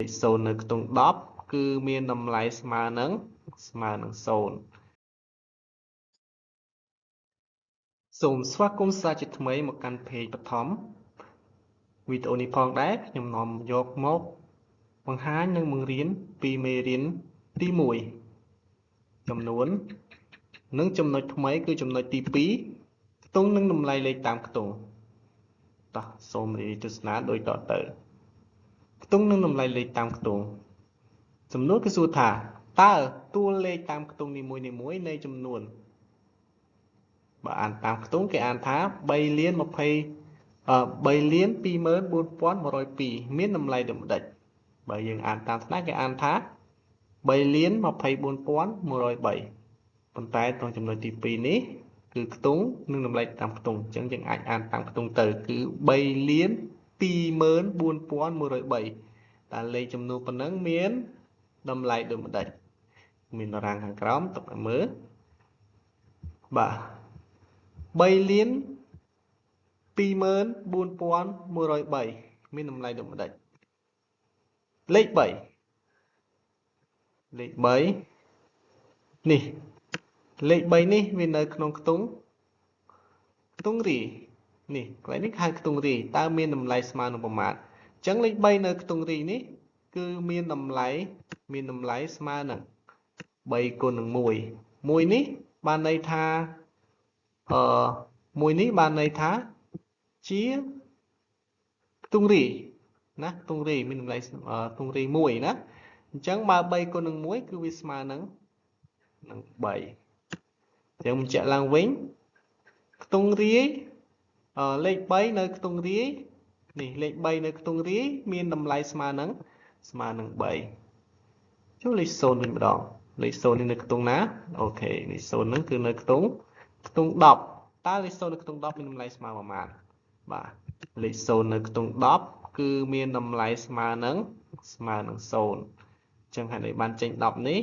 លេខ0នៅក្នុង10គឺមានតម្លៃស្មើនឹង0សូមស្វាគមន៍សាជាថ្មីមកកាន់ page បឋមវីដេអូនេះផងដែរខ្ញុំនាំយកមកបង្ហាញនិងបង្រៀនពីមេរៀនទី1ចំនួននិងចំណុចថ្មីគឺចំណុចទី2ខ្ទង់និងតម្លៃលេខតាមខ្ទង់តោះសូមរីទស្សនាដូចតទៅខ្ទង់និងតម្លៃលេខតាមខ្ទង់សំណួរគឺសួរថាតើតួលេខតាមខ្ទង់នីមួយៗនៃចំនួនបើអានតាមខ្ទង់គេអានថា3លាន24102មានតម្លៃដូចម្ដេចបើយើងអានតាមស្នាគេអានថា3,24,103ប៉ុន្តែត្រង់ចំណុចទី2នេះគឺខ្ទង់និងតម្លៃតាមខ្ទង់អញ្ចឹងយើងអាចអានតាមខ្ទង់ទៅគឺ3,24,103តែលេខចំនួនប៉ុណ្ណឹងមានតម្លៃដូចម្ដេចមានតារាងខាងក្រោមទុកឲ្យមើលបាទ3,24,103មានតម្លៃដូចម្ដេចលេខ3នេះលេខ3នេះវានៅក្នុងខ្ទង់រីនេះកន្លែងនេះហៅខ្ទង់រីតើមានតម្លៃស្មើនឹងប៉ុន្មានអញ្ចឹងលេខ3នៅខ្ទង់រីនេះគឺមានតម្លៃស្មើនឹង3គុណនឹង1នេះបានន័យថា1នេះបានន័យថាជាខ្ទង់រីណាខ្ទង់រីមានតម្លៃខ្ទង់រី1ណាអញ្ចឹងបើ3គុណនឹង1គឺវាស្មើនឹង3យើងបញ្ជាក់ឡើងវិញខ្ទង់រាយលេខ3នៅខ្ទង់រាយនេះលេខ3នៅខ្ទង់រាយមានតម្លៃស្មើនឹង3ចូលលេខ0វិញម្ដងលេខ0នេះនៅខ្ទង់ណាអូខេលេខ0ហ្នឹងគឺនៅខ្ទង់10តើលេខ0នៅខ្ទង់10មានតម្លៃស្មើប៉ុន្មានបាទលេខ0នៅខ្ទង់10គឺមានតម្លៃស្មើនឹង0អញ្ចឹងហើយបានចេញ10នេះ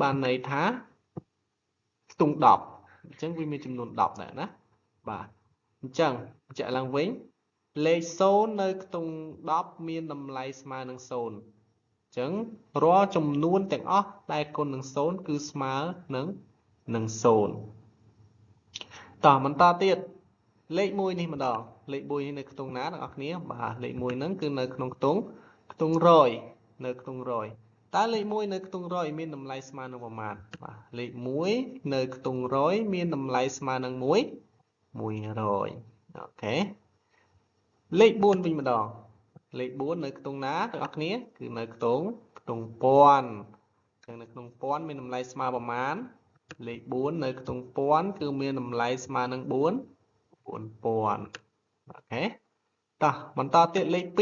បានន័យថាខ្ទង់10អញ្ចឹងវាមានចំនួន10ដែរណាបាទអញ្ចឹងបញ្ជាក់ឡើងវិញលេខ0នៅខ្ទង់10មានតម្លៃស្មើនឹង0អញ្ចឹងរាល់ចំនួនទាំងអស់ដែលគុណនឹង0គឺស្មើនឹង0តោះបន្តទៀតលេខ1នេះម្ដងលេខ1នេះនៅខ្ទង់ណាបងប្អូនគ្នាបាទលេខ1ហ្នឹងគឺនៅក្នុងខ្ទង់100នៅខ្ទង់100តើលេខ1នៅខ្ទង់100មានតម្លៃស្មើនឹងប៉ុន្មានបាទលេខ1នៅខ្ទង់100មានតម្លៃស្មើនឹង100អូខេលេខ4វិញម្ដងលេខ4នៅខ្ទង់ណាបងប្អូនគ្នាគឺនៅខ្ទង់ពាន់អញ្ចឹងនៅក្នុងពាន់មានតម្លៃស្មើប៉ុន្មានលេខ4នៅខ្ទង់ពាន់គឺមានតម្លៃស្មើនឹង4000អូខេតោះបន្តទៀតលេខ2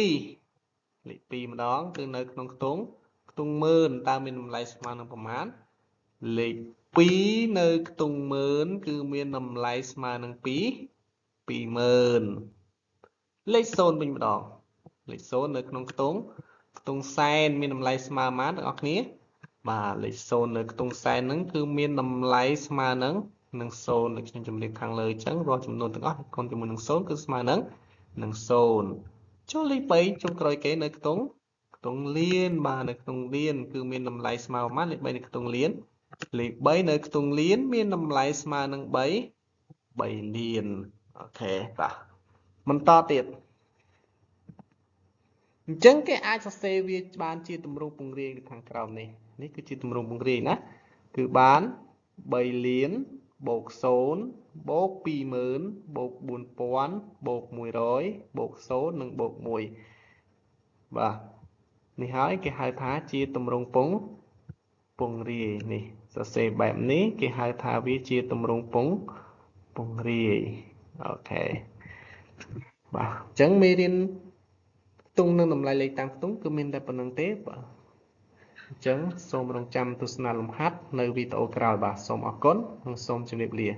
ម្ដងគឺនៅក្នុងខ្ទង់10000តើមានតម្លៃស្មើនឹងប៉ុន្មានលេខ2នៅខ្ទង់10000គឺមានតម្លៃស្មើនឹង20000លេខ0វិញម្ដងលេខ0នៅក្នុងខ្ទង់សែនមានតម្លៃស្មើប៉ុន្មានបងប្អូនគ្នាបាទលេខ0នៅខ្ទង់សែនហ្នឹងគឺមានតម្លៃស្មើនឹង0ដូចខ្ញុំជម្រាបខាងលើអញ្ចឹងរាល់ចំនួនទាំងអស់គុណជាមួយនឹង0គឺស្មើនឹង0ចូលលេខ3ចុងក្រោយគេនៅខ្ទង់លានបាទនៅខ្ទង់លានគឺមានតម្លៃស្មើប៉ុន្មានលេខ3នៅខ្ទង់លានលេខ3នៅខ្ទង់លានមានតម្លៃស្មើនឹង3លានអូខេបាទបន្តទៀតអញ្ចឹងគេអាចសរសេរវាបានជាទម្រង់ពង្រាយខាងក្រោមនេះគឺជាទម្រង់ពង្រាយណាគឺបាន3លានបូក0បូក20000បូក4000បូក100បូក0និងបូក1បាទនេះហើយគេហៅថាជាទម្រង់ពង្រាយនេះសរសេរបែបនេះគេហៅថាវាជាទម្រង់ពង្រាយអូខេបាទអញ្ចឹងមេរៀនខ្ទង់និងតម្លៃលេខតាមខ្ទង់គឺមានតែប៉ុណ្្នឹងទេបាទអញ្ចឹងសូមរងចាំទស្សនាលំហាត់នៅវីដេអូក្រោយបាទសូមអរគុណនិងសូមជម្រាបលា